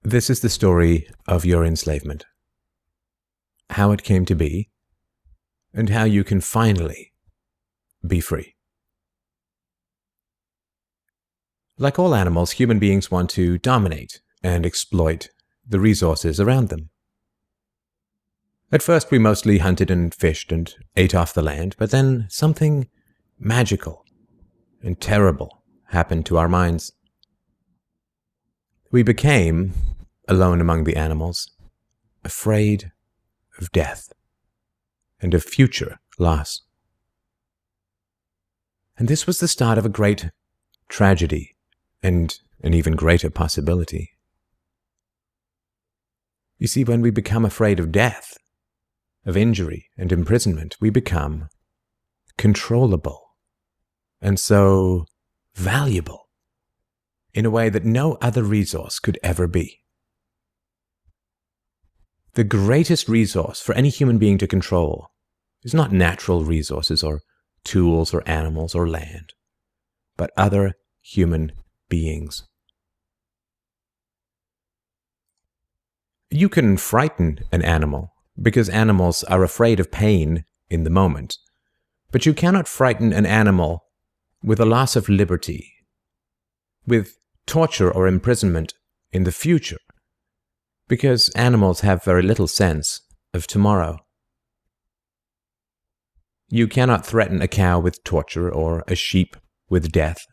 This is the story of your enslavement, how it came to be, and how you can finally be free. Like all animals, human beings want to dominate and exploit the resources around them. At first, we mostly hunted and fished and ate off the land, but then something magical and terrible happened to our minds. We became, alone among the animals, afraid of death and of future loss. And this was the start of a great tragedy and an even greater possibility. You see, when we become afraid of death, of injury and imprisonment, we become controllable and so valuable in a way that no other resource could ever be. The greatest resource for any human being to control is not natural resources or tools or animals or land, but other human beings. You can frighten an animal because animals are afraid of pain in the moment, but you cannot frighten an animal with a loss of liberty, with torture or imprisonment in the future, because animals have very little sense of tomorrow. You cannot threaten a cow with torture or a sheep with death.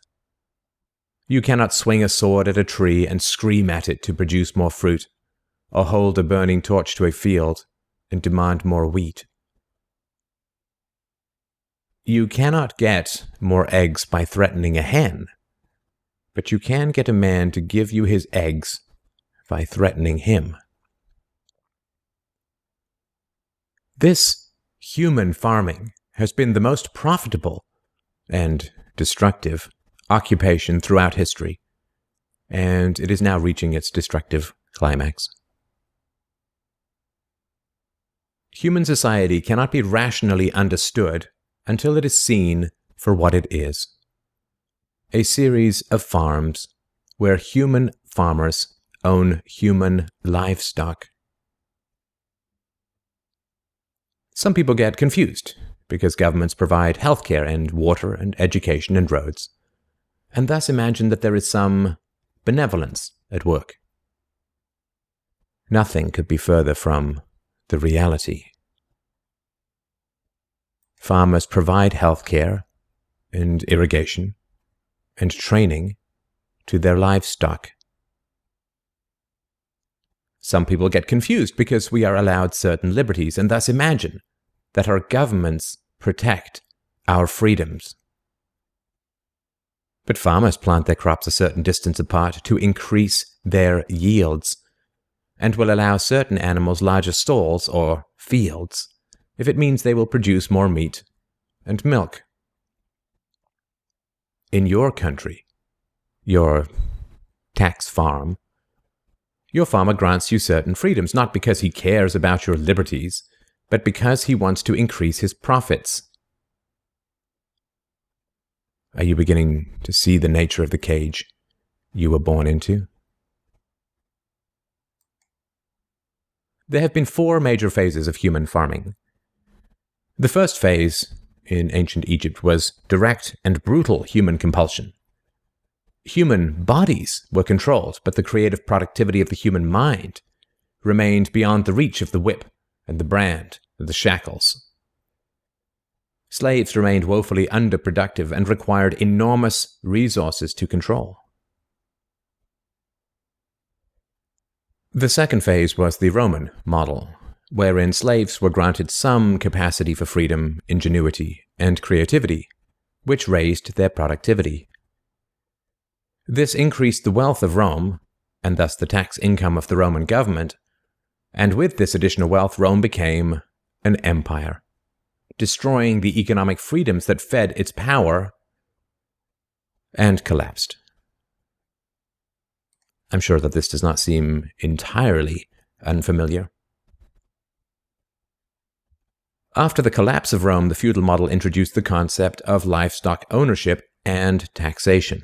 You cannot swing a sword at a tree and scream at it to produce more fruit, or hold a burning torch to a field and demand more wheat. You cannot get more eggs by threatening a hen, but you can get a man to give you his eggs by threatening him. This human farming has been the most profitable and destructive occupation throughout history, and it is now reaching its destructive climax. Human society cannot be rationally understood until it is seen for what it is: a series of farms where human farmers own human livestock. Some people get confused because governments provide healthcare and water and education and roads, and thus imagine that there is some benevolence at work. Nothing could be further from the reality. Farmers provide healthcare and irrigation and training to their livestock. Some people get confused because we are allowed certain liberties and thus imagine that our governments protect our freedoms. But farmers plant their crops a certain distance apart to increase their yields, and will allow certain animals larger stalls or fields if it means they will produce more meat and milk. In your country, your tax farm, your farmer grants you certain freedoms, not because he cares about your liberties, but because he wants to increase his profits. Are you beginning to see the nature of the cage you were born into? There have been 4 major phases of human farming. The first phase in ancient Egypt was direct and brutal human compulsion. Human bodies were controlled, but the creative productivity of the human mind remained beyond the reach of the whip and the brand and the shackles. Slaves remained woefully underproductive and required enormous resources to control. The second phase was the Roman model, wherein slaves were granted some capacity for freedom, ingenuity, and creativity, which raised their productivity. This increased the wealth of Rome, and thus the tax income of the Roman government, and with this additional wealth, Rome became an empire, destroying the economic freedoms that fed its power, and collapsed. I'm sure that this does not seem entirely unfamiliar. After the collapse of Rome, the feudal model introduced the concept of livestock ownership and taxation.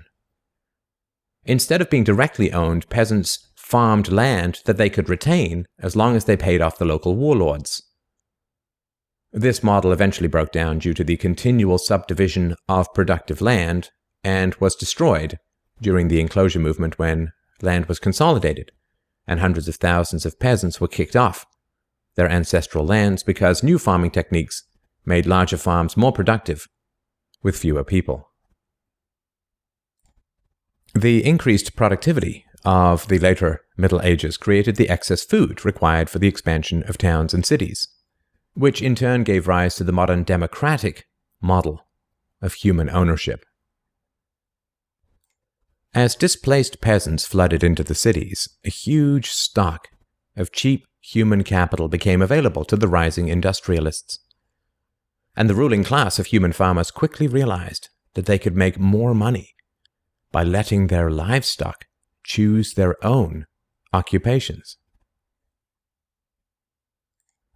Instead of being directly owned, peasants farmed land that they could retain as long as they paid off the local warlords. This model eventually broke down due to the continual subdivision of productive land and was destroyed during the enclosure movement when land was consolidated and hundreds of thousands of peasants were kicked off their ancestral lands because new farming techniques made larger farms more productive with fewer people. The increased productivity of the later Middle Ages created the excess food required for the expansion of towns and cities, which in turn gave rise to the modern democratic model of human ownership. As displaced peasants flooded into the cities, a huge stock of cheap human capital became available to the rising industrialists. And the ruling class of human farmers quickly realized that they could make more money by letting their livestock choose their own occupations.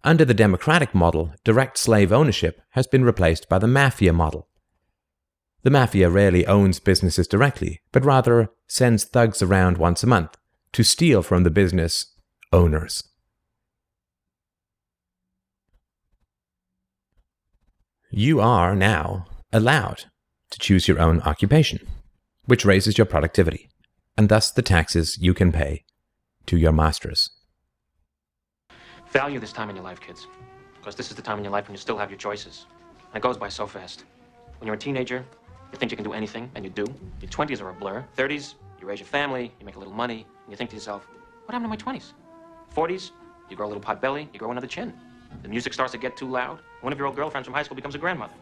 Under the democratic model, direct slave ownership has been replaced by the mafia model. The mafia rarely owns businesses directly, but rather sends thugs around once a month to steal from the business owners. You are now allowed to choose your own occupation, which raises your productivity, and thus the taxes you can pay to your masters. Value this time in your life, kids, because this is the time in your life when you still have your choices. And it goes by so fast. When you're a teenager, you think you can do anything, and you do. Your 20s are a blur. 30s, you raise your family, you make a little money, and you think to yourself, what happened to my 20s? 40s, you grow a little pot belly, you grow another chin. The music starts to get too loud. One of your old girlfriends from high school becomes a grandmother.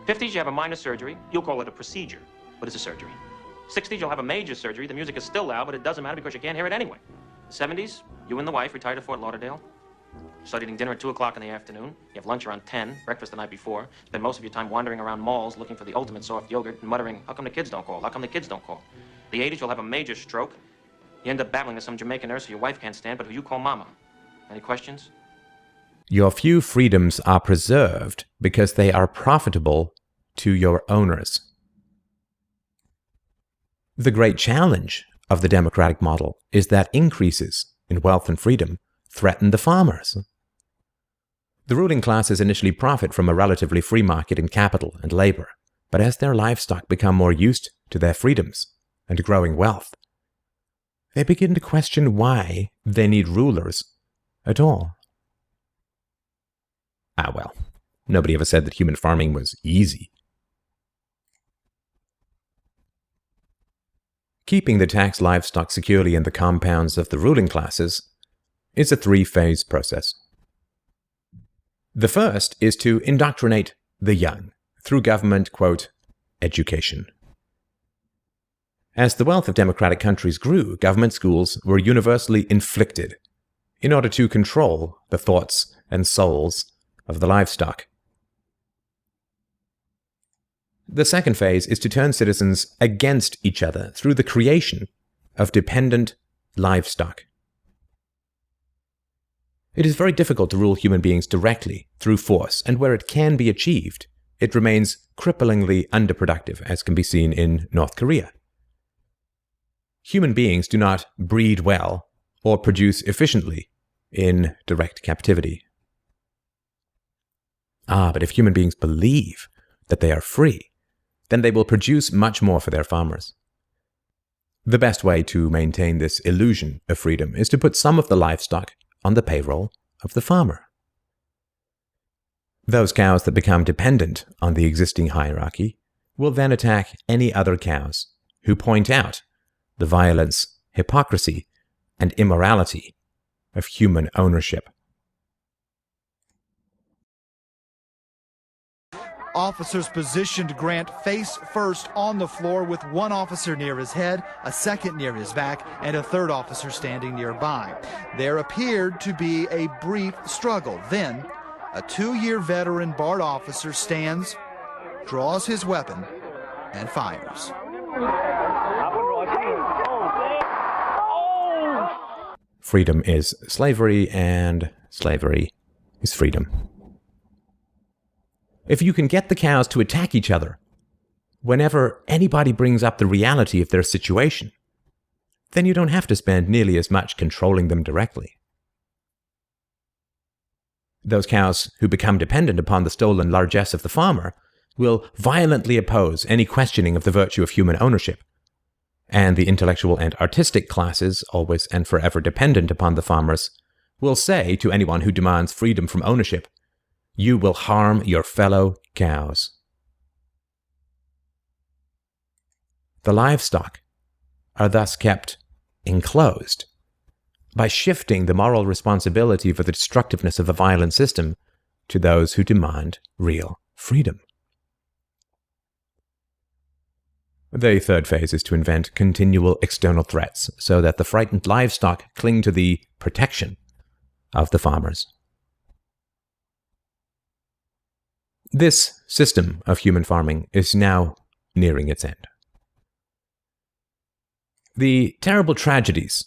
50s, you have a minor surgery. You'll call it a procedure, but it's a surgery. 60s, you'll have a major surgery. The music is still loud, but it doesn't matter because you can't hear it anyway. 70s, you and the wife retire to Fort Lauderdale. You start eating dinner at 2 o'clock in the afternoon. You have lunch around 10, breakfast the night before. Spend most of your time wandering around malls looking for the ultimate soft yogurt and muttering, how come the kids don't call? How come the kids don't call? The 80s, you'll have a major stroke. You end up battling with some Jamaican nurse who your wife can't stand, but who you call mama. Any questions? Your few freedoms are preserved because they are profitable to your owners. The great challenge of the democratic model is that increases in wealth and freedom threaten the farmers. The ruling classes initially profit from a relatively free market in capital and labor, but as their livestock become more used to their freedoms and growing wealth, they begin to question why they need rulers at all. Well, nobody ever said that human farming was easy. Keeping the taxed livestock securely in the compounds of the ruling classes is a three-phase process. The first is to indoctrinate the young through government, quote, education. As the wealth of democratic countries grew, government schools were universally inflicted in order to control the thoughts and souls of the livestock. The second phase is to turn citizens against each other through the creation of dependent livestock. It is very difficult to rule human beings directly through force, and where it can be achieved, it remains cripplingly underproductive, as can be seen in North Korea. Human beings do not breed well or produce efficiently in direct captivity. But if human beings believe that they are free, then they will produce much more for their farmers. The best way to maintain this illusion of freedom is to put some of the livestock on the payroll of the farmer. Those cows that become dependent on the existing hierarchy will then attack any other cows who point out the violence, hypocrisy, and immorality of human ownership. Officers positioned Grant face first on the floor with one officer near his head, a second near his back, and a third officer standing nearby. There appeared to be a brief struggle. Then, a 2-year veteran BART officer stands, draws his weapon, and fires. Freedom is slavery, and slavery is freedom. If you can get the cows to attack each other whenever anybody brings up the reality of their situation, then you don't have to spend nearly as much controlling them directly. Those cows who become dependent upon the stolen largesse of the farmer will violently oppose any questioning of the virtue of human ownership, and the intellectual and artistic classes, always and forever dependent upon the farmers, will say to anyone who demands freedom from ownership, "You will harm your fellow cows." The livestock are thus kept enclosed by shifting the moral responsibility for the destructiveness of the violent system to those who demand real freedom. The third phase is to invent continual external threats so that the frightened livestock cling to the protection of the farmers. This system of human farming is now nearing its end. The terrible tragedies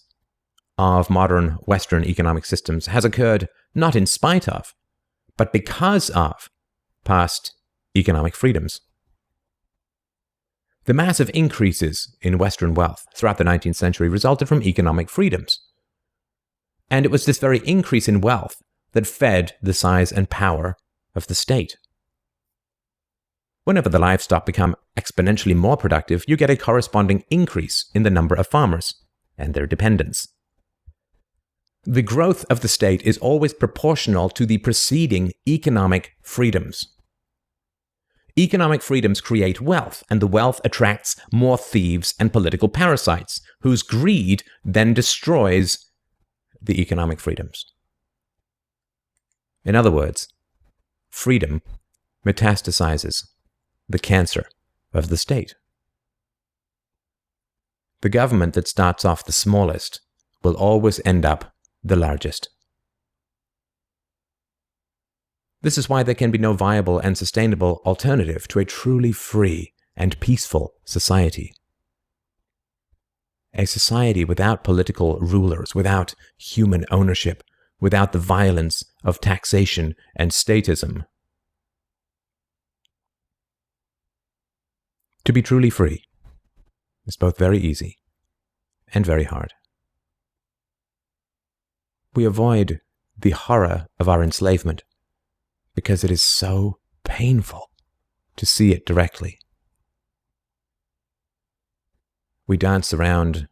of modern Western economic systems has occurred not in spite of, but because of past economic freedoms. The massive increases in Western wealth throughout the 19th century resulted from economic freedoms. And it was this very increase in wealth that fed the size and power of the state. Whenever the livestock become exponentially more productive, you get a corresponding increase in the number of farmers and their dependents. The growth of the state is always proportional to the preceding economic freedoms. Economic freedoms create wealth, and the wealth attracts more thieves and political parasites, whose greed then destroys the economic freedoms. In other words, freedom metastasizes the cancer of the state. The government that starts off the smallest will always end up the largest. This is why there can be no viable and sustainable alternative to a truly free and peaceful society. A society without political rulers, without human ownership, without the violence of taxation and statism. To be truly free is both very easy and very hard. We avoid the horror of our enslavement because it is so painful to see it directly. We dance around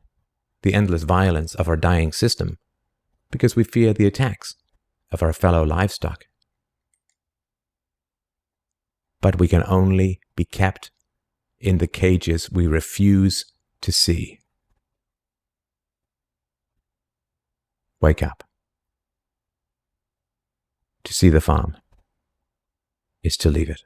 the endless violence of our dying system because we fear the attacks of our fellow livestock. But we can only be kept in the cages we refuse to see. Wake up. To see the farm is to leave it.